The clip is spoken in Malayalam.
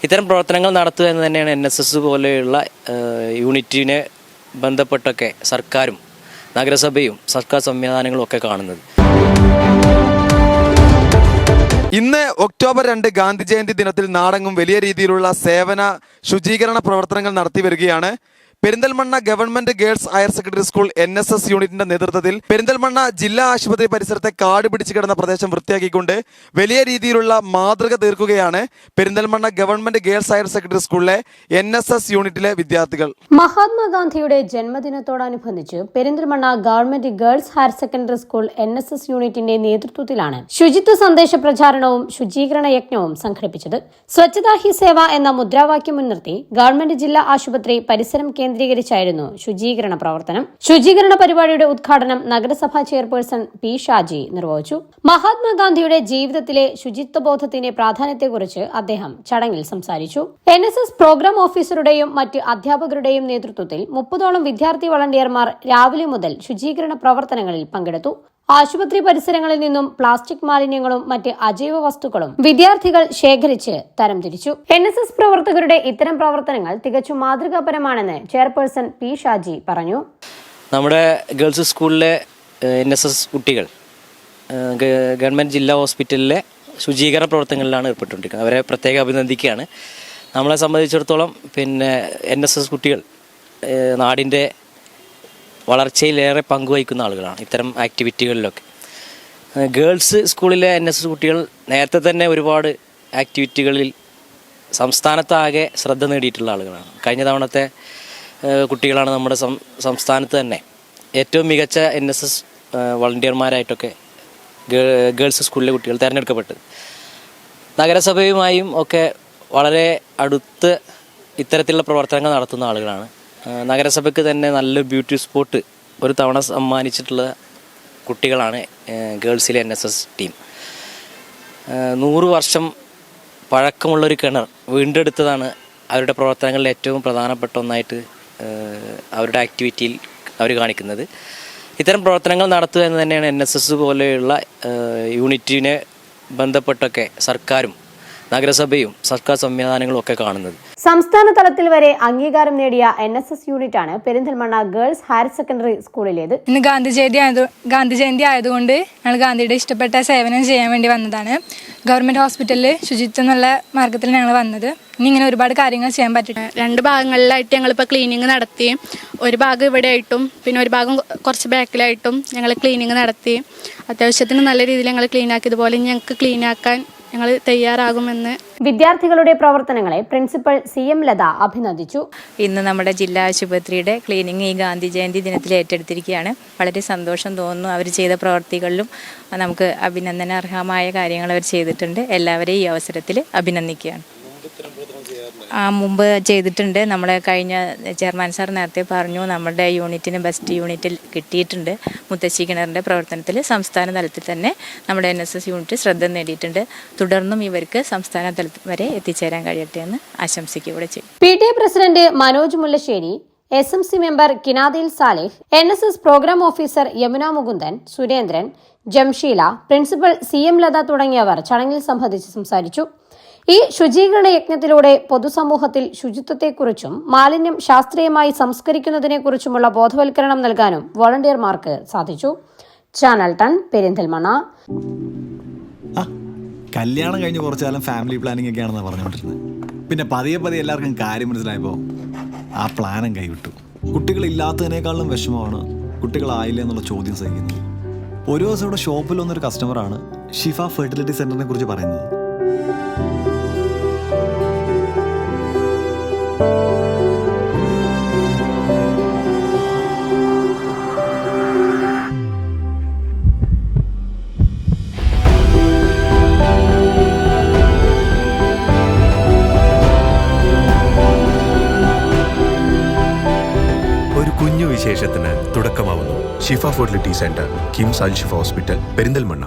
ഇത്തരം പ്രവർത്തനങ്ങൾ നടത്തുക എന്ന് തന്നെയാണ് NSS പോലെയുള്ള യൂണിറ്റിനെ ബന്ധപ്പെട്ടൊക്കെ സർക്കാരും നഗരസഭയും സർക്കാർ സംവിധാനങ്ങളും ഒക്കെ കാണുന്നത്. ഇന്ന് ഒക്ടോബർ 2 ഗാന്ധി ജയന്തി ദിനത്തിൽ നാടെങ്ങും വലിയ രീതിയിലുള്ള സേവന ശുചീകരണ പ്രവർത്തനങ്ങൾ നടത്തി വരികയാണ്. Perinthalmanna government girls higher secondary school NSS യൂണിറ്റിന്റെ നേതൃത്വത്തിൽ പെരിന്തൽമണ്ണ ജില്ലാ ആശുപത്രി പരിസരത്തെ കാട് പിടിച്ചു കിടന്ന പ്രദേശം വൃത്തിയാക്കിക്കൊണ്ട് വലിയ രീതിയിലുള്ള മാതൃക തീർക്കുകയാണ് Perinthalmanna government girls higher secondary സ്കൂളിലെ NSS യൂണിറ്റിലെ വിദ്യാർത്ഥികൾ. മഹാത്മാഗാന്ധിയുടെ ജന്മദിനത്തോടനുബന്ധിച്ച് Perinthalmanna government girls higher secondary school NSS യൂണിറ്റിന്റെ നേതൃത്വത്തിലാണ് ശുചിത്വ സന്ദേശ പ്രചാരണവും ശുചീകരണ യജ്ഞവും സംഘടിപ്പിച്ചത്. സ്വച്ഛതാ ഹി സേവ എന്ന മുദ്രാവാക്യം മുൻനിർത്തി ഗവൺമെന്റ് ജില്ലാ ആശുപത്രി പരിസരം കേന്ദ്രീകരിച്ചായിരുന്നു ശുചീകരണ പ്രവർത്തനം. ശുചീകരണ പരിപാടിയുടെ ഉദ്ഘാടനം നഗരസഭാ ചെയർപേഴ്സൺ P. ഷാജി നിർവഹിച്ചു. മഹാത്മാഗാന്ധിയുടെ ജീവിതത്തിലെ ശുചിത്വബോധത്തിന്റെ പ്രാധാന്യത്തെക്കുറിച്ച് അദ്ദേഹം ചടങ്ങിൽ സംസാരിച്ചു. NSS പ്രോഗ്രാം ഓഫീസറുടെയും മറ്റ് അധ്യാപകരുടെയും നേതൃത്വത്തിൽ 30ഓളം വിദ്യാർത്ഥി വളണ്ടിയർമാർ രാവിലെ മുതൽ ശുചീകരണ പ്രവർത്തനങ്ങളിൽ പങ്കെടുത്തു. ആശുപത്രി പരിസരങ്ങളിൽ നിന്നും പ്ലാസ്റ്റിക് മാലിന്യങ്ങളും മറ്റ് അജൈവ വസ്തുക്കളും വിദ്യാർത്ഥികൾ ശേഖരിച്ച് തരംതിരിച്ചു. NSS പ്രവർത്തകരുടെ ഇത്തരം പ്രവർത്തനങ്ങൾ തികച്ചും മാതൃകാപരമാണെന്ന് ചെയർപേഴ്സൺ P. ഷാജി പറഞ്ഞു. നമ്മുടെ ഗേൾസ് സ്കൂളിലെ NSS കുട്ടികൾ ഗവൺമെൻറ് ജില്ലാ ഹോസ്പിറ്റലിലെ ശുചീകരണ പ്രവർത്തനങ്ങളിലാണ് ഏർപ്പെട്ടുകൊണ്ടിരിക്കുന്നത്. അവരെ പ്രത്യേകം അഭിനന്ദിക്കുകയാണ്. നമ്മളെ സംബന്ധിച്ചിടത്തോളം NSS കുട്ടികൾ നാടിൻ്റെ വളർച്ചയിലേറെ പങ്കുവഹിക്കുന്ന ആളുകളാണ് ഇത്തരം ആക്ടിവിറ്റികളിലൊക്കെ. ഗേൾസ് സ്കൂളിലെ NSS കുട്ടികൾ നേരത്തെ തന്നെ ഒരുപാട് ആക്ടിവിറ്റികളിൽ സംസ്ഥാനത്താകെ ശ്രദ്ധ നേടിയിട്ടുള്ള ആളുകളാണ്. കഴിഞ്ഞ തവണത്തെ കുട്ടികളാണ് നമ്മുടെ സംസ്ഥാനത്ത് തന്നെ ഏറ്റവും മികച്ച NSS വളണ്ടിയർമാരായിട്ടൊക്കെ ഗേൾസ് സ്കൂളിലെ കുട്ടികൾ തിരഞ്ഞെടുക്കപ്പെട്ടത്. നഗരസഭയുമായും ഒക്കെ വളരെ അടുത്ത് ഇത്തരത്തിലുള്ള പ്രവർത്തനങ്ങൾ നടത്തുന്ന ആളുകളാണ്. നഗരസഭയ്ക്ക് തന്നെ നല്ലൊരു ബ്യൂട്ടി സ്പോട്ട് ഒരു തവണ സമ്മാനിച്ചിട്ടുള്ള കുട്ടികളാണ് ഗേൾസിലെ NSS ടീം. 100 വർഷം പഴക്കമുള്ളൊരു കിണർ വീണ്ടെടുത്തതാണ് അവരുടെ പ്രവർത്തനങ്ങളിൽ ഏറ്റവും പ്രധാനപ്പെട്ട ഒന്നായിട്ട് അവരുടെ ആക്ടിവിറ്റിയിൽ അവർ കാണിക്കുന്നത്. ഇത്തരം പ്രവർത്തനങ്ങൾ നടത്തുക എന്ന് തന്നെയാണ് NSS പോലെയുള്ള യൂണിറ്റിനെ ബന്ധപ്പെട്ടൊക്കെ സർക്കാരും നഗരസഭയും സർക്കാർ സംവിധാനങ്ങളും ഒക്കെ കാണുന്നത്. സംസ്ഥാന തലത്തിൽ വരെ അംഗീകാരം നേടിയ NSS യൂണിറ്റാണ് പെരിന്തൽമണ്ണ ഗേൾസ് ഹയർ സെക്കൻഡറി സ്കൂളിലേത്. ഇന്ന് ഗാന്ധി ജയന്തി ആയതുകൊണ്ട് ഞങ്ങൾ ഗാന്ധിയുടെ ഇഷ്ടപ്പെട്ട സേവനം ചെയ്യാൻ വേണ്ടി വന്നതാണ്. ഗവൺമെന്റ് ഹോസ്പിറ്റലിൽ ശുചിത്വം എന്നുള്ള മാർഗത്തിൽ ഞങ്ങൾ വന്നത്. ഇനി ഇങ്ങനെ ഒരുപാട് കാര്യങ്ങൾ ചെയ്യാൻ പറ്റും. 2 ഭാഗങ്ങളിലായിട്ട് ഞങ്ങളിപ്പോൾ ക്ലീനിങ് നടത്തി. ഒരു ഭാഗം ഇവിടെ ആയിട്ടും പിന്നെ ഒരു ഭാഗം കുറച്ച് ബാക്കിലായിട്ടും ഞങ്ങൾ ക്ലീനിങ് നടത്തി. അത്യാവശ്യത്തിന് നല്ല രീതിയിൽ ഞങ്ങൾ ക്ലീൻ ആക്കിയതുപോലെ ഞങ്ങൾക്ക് ക്ലീൻ ആക്കാൻ ഞങ്ങൾ തയ്യാറാകുമെന്ന് വിദ്യാർത്ഥികളുടെ പ്രവർത്തനങ്ങളെ പ്രിൻസിപ്പൽ CM ലത അഭിനന്ദിച്ചു. ഇന്ന് നമ്മുടെ ജില്ലാ ആശുപത്രിയുടെ ക്ലീനിങ് ഈ ഗാന്ധി ജയന്തി ദിനത്തിൽ ഏറ്റെടുത്തിരിക്കുകയാണ്. വളരെ സന്തോഷം തോന്നുന്നു. അവർ ചെയ്ത പ്രവർത്തികളിലും നമുക്ക് അഭിനന്ദനാർഹമായ കാര്യങ്ങൾ അവർ ചെയ്തിട്ടുണ്ട്. എല്ലാവരെയും ഈ അവസരത്തിൽ അഭിനന്ദിക്കുകയാണ്. മുമ്പ് ചെയ്തിട്ടുണ്ട്. നമ്മളെ കഴിഞ്ഞ ചെയർമാൻ സാർ നേരത്തെ പറഞ്ഞു, നമ്മുടെ യൂണിറ്റിന് ബെസ്റ്റ് യൂണിറ്റിൽ കിട്ടിയിട്ടുണ്ട്. മുത്തശ്ശി കിണറിൻ്റെ പ്രവർത്തനത്തിൽ സംസ്ഥാന തലത്തിൽ തന്നെ നമ്മുടെ NSS യൂണിറ്റ് ശ്രദ്ധ നേടിയിട്ടുണ്ട്. തുടർന്നും ഇവർക്ക് സംസ്ഥാന തലത്തിൽ വരെ എത്തിച്ചേരാൻ കഴിയട്ടെ എന്ന് ആശംസിക്കുകയും ചെയ്യും. PTA president Manoj Mullassery, SMC member Kinadil Salih, NSS programme officer Yamuna Mukundan, Surendran, Jamsheela, principal CM Latha തുടങ്ങിയവർ ചടങ്ങിൽ സംബന്ധിച്ച് സംസാരിച്ചു. ഈ ശുചീകരണ യജ്ഞത്തിലൂടെ പൊതുസമൂഹത്തിൽ ശുചിത്വത്തെക്കുറിച്ചും മാലിന്യം ശാസ്ത്രീയമായി സംസ്കരിക്കുന്നതിനെക്കുറിച്ചുമുള്ള ബോധവൽക്കരണം നൽകാനും വോളണ്ടിയർമാർക്ക് സാധിച്ചു. ചാനൽ 10 പെരിന്തൽമണ്ണ. കല്യാണം കഴിഞ്ഞ് കുറച്ചാലും ഫാമിലി പ്ലാനിംഗ് ഒക്കെയാണെന്ന് പറഞ്ഞുകൊണ്ടിരുന്നത്. പിന്നെ പതിയെ എല്ലാവർക്കും കാര്യം മനസ്സിലായപ്പോൾ ആ പ്ലാനും കൈവിട്ടു. കുട്ടികളില്ലാത്തതിനേക്കാളും വിഷമമാണ് കുട്ടികളായില്ല എന്നുള്ള ചോദ്യം സഹിക്കുന്നത്. ഒരു ദിവസം ഇവിടെ ഷോപ്പിൽ വന്നൊരു കസ്റ്റമറാണ് ഷിഫ ഫെർട്ടിലിറ്റി സെന്ററിനെ കുറിച്ച് പറയുന്നത്. വിശേഷത്തിന് തുടക്കമാവുന്നു. ഷിഫ ഫെർട്ടിലിറ്റി സെന്റർ, കിംസ് അൽ ഷിഫ ഹോസ്പിറ്റൽ, പെരിന്തൽമണ്ണ.